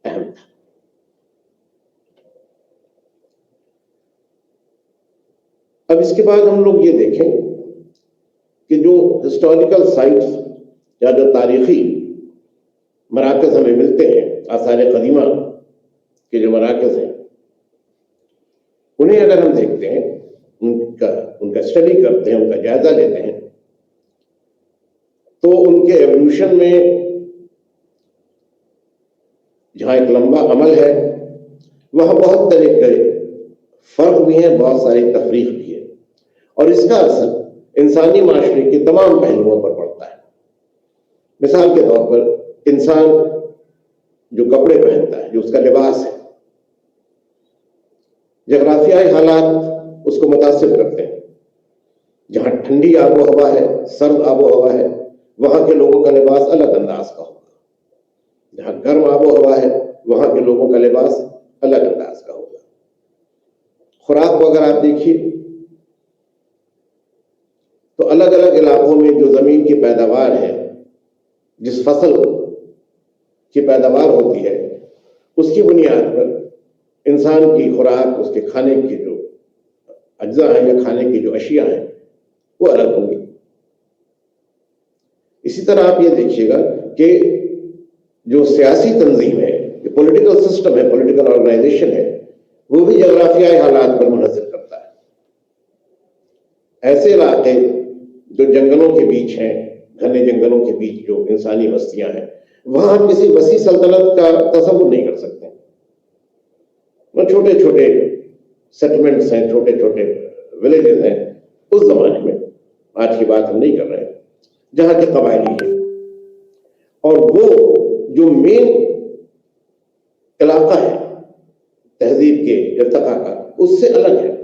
اہم تھا. اب اس کے بعد ہم لوگ یہ دیکھیں کہ جو ہسٹوریکل سائٹس یا جو تاریخی مراکز ہمیں ملتے ہیں، آثار قدیمہ کے جو مراکز ہیں، انہیں اگر ہم دیکھتے ہیں، ان کا اسٹڈی کرتے ہیں، ان کا جائزہ لیتے ہیں، تو ان کے ایوولوشن میں جہاں ایک لمبا عمل ہے وہاں بہت طرح کے فرق بھی ہیں، بہت ساری تفریق بھی ہے، اور اس کا اثر انسانی معاشرے کے تمام پہلوؤں پر پڑتا ہے. مثال کے طور پر انسان جو کپڑے پہنتا ہے، جو اس کا لباس ہے، جغرافیائی حالات اس کو متاثر کرتے ہیں. جہاں ٹھنڈی آب و ہوا ہے، سرد آب و ہوا ہے، وہاں کے لوگوں کا لباس الگ انداز کا ہوگا. جہاں گرم آب و ہوا ہے، وہاں کے لوگوں کا لباس الگ انداز کا ہوگا. خوراک کو اگر آپ دیکھیے تو الگ الگ علاقوں میں جو زمین کی پیداوار ہے، جس فصل کی پیداوار ہوتی ہے، اس کی بنیاد پر انسان کی خوراک، اس کے کھانے کے جو اجزاء ہیں یا کھانے کی جو اشیاء ہیں وہ الگ ہوں گی. اسی طرح آپ یہ دیکھیے گا کہ جو سیاسی تنظیم ہے، جو پولیٹیکل سسٹم ہے، پولیٹیکل آرگنائزیشن ہے، وہ بھی جغرافیائی حالات پر منحصر کرتا ہے. ایسے علاقے جو جنگلوں کے بیچ ہیں، گھنے جنگلوں کے بیچ جو انسانی بستیاں ہیں، وہاں ہم کسی وسیع سلطنت کا تصور نہیں کر سکتے. وہ چھوٹے چھوٹے سیٹلمنٹس ہیں، چھوٹے چھوٹے ولیجز ہیں اس زمانے میں، آج کی بات ہم نہیں کر رہے ہیں، جہاں کے قبائلی ہیں. اور وہ جو مین علاقہ ہے تہذیب کے ارتقاء کا، اس سے الگ ہے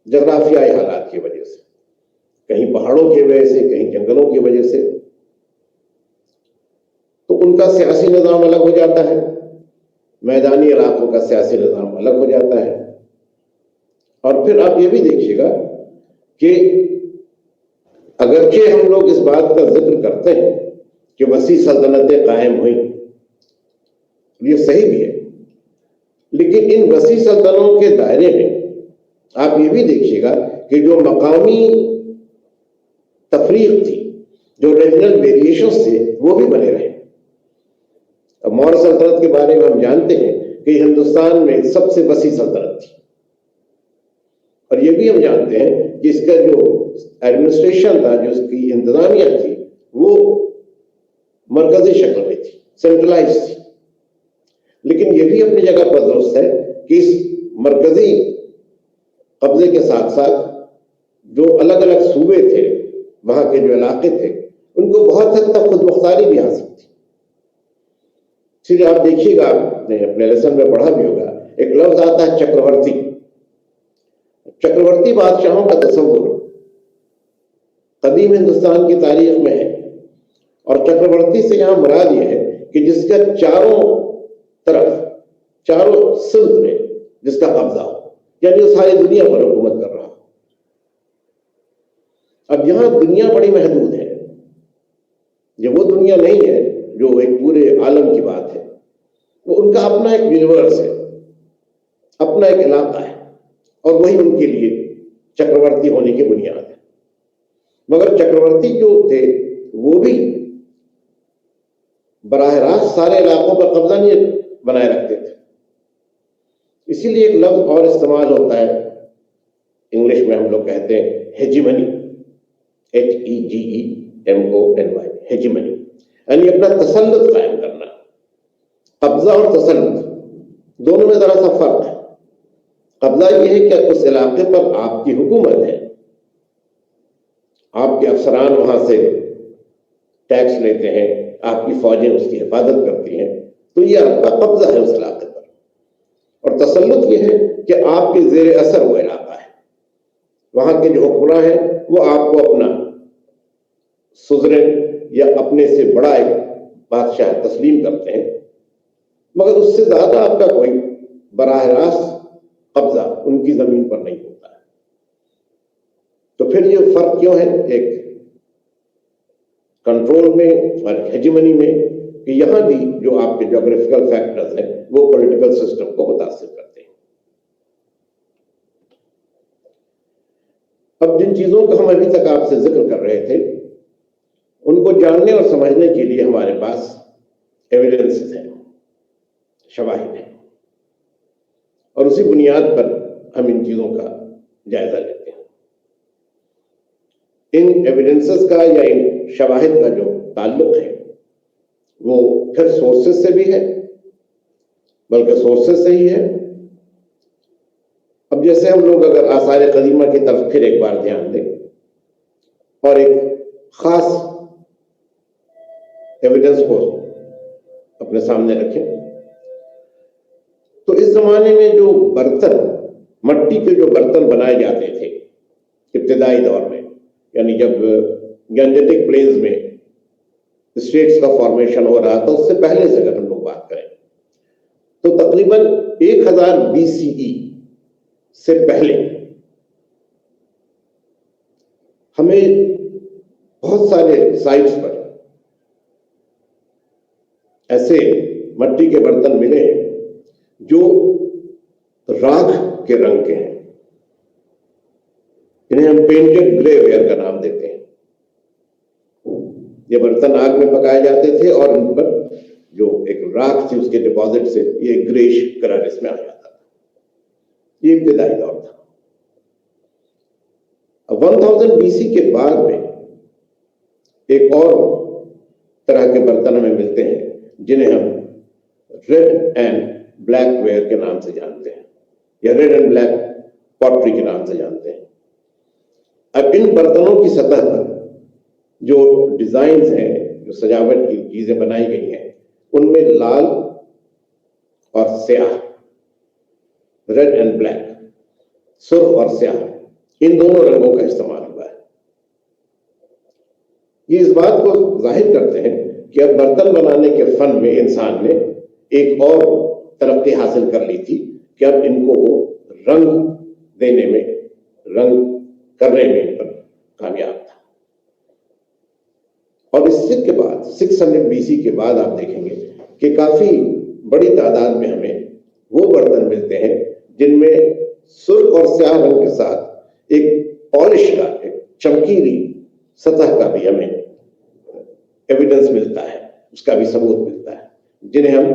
جغرافیائی حالات کی وجہ سے، کہیں پہاڑوں کی وجہ سے، کہیں جنگلوں کی وجہ سے. تو ان کا سیاسی نظام الگ ہو جاتا ہے، میدانی علاقوں کا سیاسی نظام الگ ہو جاتا ہے. اور پھر آپ یہ بھی دیکھیے گا کہ اگرچہ ہم لوگ اس بات کا ذکر کرتے ہیں کہ وسیع سلطنتیں قائم ہوئیں، یہ صحیح بھی ہے، لیکن ان وسیع سلطنتوں کے دائرے میں آپ یہ بھی دیکھیے گا کہ جو مقامی تفریق تھی، جو ریجنل ویریشنز تھے، وہ بھی بنے رہے. اب مور سلطنت کے بارے میں ہم جانتے ہیں کہ ہندوستان میں سب سے وسیع سلطنت تھی، اور یہ بھی ہم جانتے ہیں کہ اس کا جو ایڈمنسٹریشن تھا، جو اس کی انتظامیہ تھی، وہ مرکزی شکل میں تھی، سینٹرلائز تھی. لیکن یہ بھی اپنی جگہ پر درست ہے کہ اس مرکزی قبضے کے ساتھ ساتھ جو الگ الگ صوبے تھے، وہاں کے جو علاقے تھے، ان کو بہت حد تک خود مختاری بھی حاصل تھی. اس لیے آپ دیکھیے گا، آپ نے اپنے لیسن میں پڑھا بھی ہوگا، ایک لفظ آتا ہے چکرورتی. چکرورتی بادشاہوں کا تصور قدیم ہندوستان کی تاریخ میں ہے، اور چکرورتی سے یہاں مراد یہ ہے کہ جس کا چاروں طرف، چاروں سمت میں جس کا قبضہ ہو، یعنی وہ ساری دنیا پر حکومت کر رہا ہو. اب یہاں دنیا بڑی محدود ہے، یہ وہ دنیا نہیں ہے جو ایک پورے عالم کی بات ہے. وہ ان کا اپنا ایک یونیورس ہے، اپنا ایک علاقہ ہے، اور وہی ان کے لیے چکرورتی ہونے کی بنیاد ہے. مگر چکرورتی جو تھے وہ بھی براہ راست سارے علاقوں پر قبضہ نہیں بنائے رکھتے تھے. اسی لیے ایک لفظ اور استعمال ہوتا ہے انگلش میں، ہم لوگ کہتے ہیں ہیجیمنی، HEGEMONY، ہیجیمنی، یعنی اپنا تسلط قائم کرنا. قبضہ اور تسلط دونوں میں ذرا سا فرق ہے. قبضہ یہ ہے کہ اس علاقے پر آپ کی حکومت ہے، آپ کے افسران وہاں سے ٹیکس لیتے ہیں، آپ کی فوجیں اس کی حفاظت کرتی ہیں، تو یہ آپ کا قبضہ ہے اس علاقے پر. اور تسلط یہ ہے کہ آپ کے زیر اثر وہ علاقہ ہے، وہاں کے جو حکمراں ہیں وہ آپ کو اپنا سوزرین یا اپنے سے بڑا ایک بادشاہ تسلیم کرتے ہیں، مگر اس سے زیادہ آپ کا کوئی براہ راست قبضہ ان کی زمین پر نہیں ہوتا ہے. تو پھر یہ فرق کیوں ہے ایک کنٹرول میں اور ہیجیمنی میں، کہ یہاں بھی جو آپ کے جغرافیکل فیکٹرز ہیں وہ پولیٹیکل سسٹم کو متاثر کرتے ہیں. اب جن چیزوں کا ہم ابھی تک آپ سے ذکر کر رہے تھے، ان کو جاننے اور سمجھنے کے لیے ہمارے پاس ایویڈنسز ہیں، شواہد ہیں، اور اسی بنیاد پر ہم ان چیزوں کا جائزہ لیتے ہیں. ان ایویڈنسز کا یا ان شواہد کا جو تعلق ہے وہ پھر سورسز سے بھی ہے، بلکہ سورسز سے ہی ہے. اب جیسے ہم لوگ اگر آثار قدیمہ کی طرف پھر ایک بار دھیان دیں اور ایک خاص ایویڈنس کو اپنے سامنے رکھیں، تو اس زمانے میں جو برتن، مٹی کے جو برتن بنائے جاتے تھے ابتدائی دور میں، یعنی جب گینجیٹک پلینز میں اسٹیٹس کا فارمیشن ہو رہا تھا، اس سے پہلے سے اگر ہم لوگ بات کریں تو تقریباً 1000 BCE سے پہلے ہمیں بہت سارے سائٹس پر ایسے مٹی کے برتن ملے ہیں جو راکھ کے رنگ کے ہیں. انہیں ہم پینٹڈ گرے ویئر کا نام دیتے ہیں. یہ برتن آگ میں پکائے جاتے تھے اور ان پر جو ایک راکھ تھی اس کے ڈپازٹ سے یہ گریش کلر اس میں آ جاتا تھا. یہ ابتدائی دور تھا. 1000 BC کے بعد میں ایک اور طرح کے برتن ہمیں ملتے ہیں جنہیں ہم ریڈ اینڈ بلیک ویئر کے نام سے جانتے ہیں، یا ریڈ اینڈ بلیک پاٹری کے نام سے جانتے ہیں. اب ان برتنوں کی سطح پر جو ڈیزائنز ہیں، جو سجاوٹ کی چیزیں بنائی گئی ہیں، ان میں لال اور سیاہ، ریڈ اینڈ بلیک، سرخ اور سیاہ، ان دونوں رنگوں کا استعمال ہوا ہے. یہ اس بات کو ظاہر کرتے ہیں کہ اب برتن بنانے کے فن میں انسان نے ایک اور ترقی حاصل کر لی تھی کہ اب ان کو وہ رنگ دینے میں، رنگ کرنے میں ان پر کامیاب تھا. اور اس کے بعد 600 BC کے بعد آپ دیکھیں گے کہ کافی بڑی تعداد میں ہمیں وہ برتن ملتے ہیں جن میں سرخ اور سیاہ رنگ کے ساتھ ایک پالش کا، ایک چمکیلی سطح کا بھی ہمیں ایویڈنس ملتا ہے، اس کا بھی ثبوت ملتا ہے، جنہیں ہم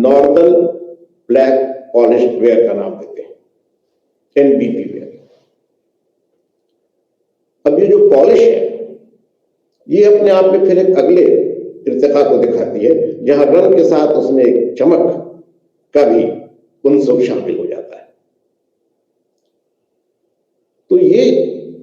ناردرن بلیک پالشڈ ویئر کا نام دیتے ہیں، NBP ویئر. اب یہ جو پالش ہے یہ اپنے آپ میں پھر ایک اگلے ارتقاء کو دکھاتی ہے، جہاں رنگ کے ساتھ اس میں ایک چمک کا بھی عنصر شامل ہو جاتا ہے. تو یہ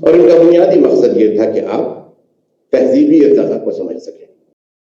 اور ان کا بنیادی مقصد یہ تھا کہ آپ تہذیبی ارتقا کو سمجھ سکیں.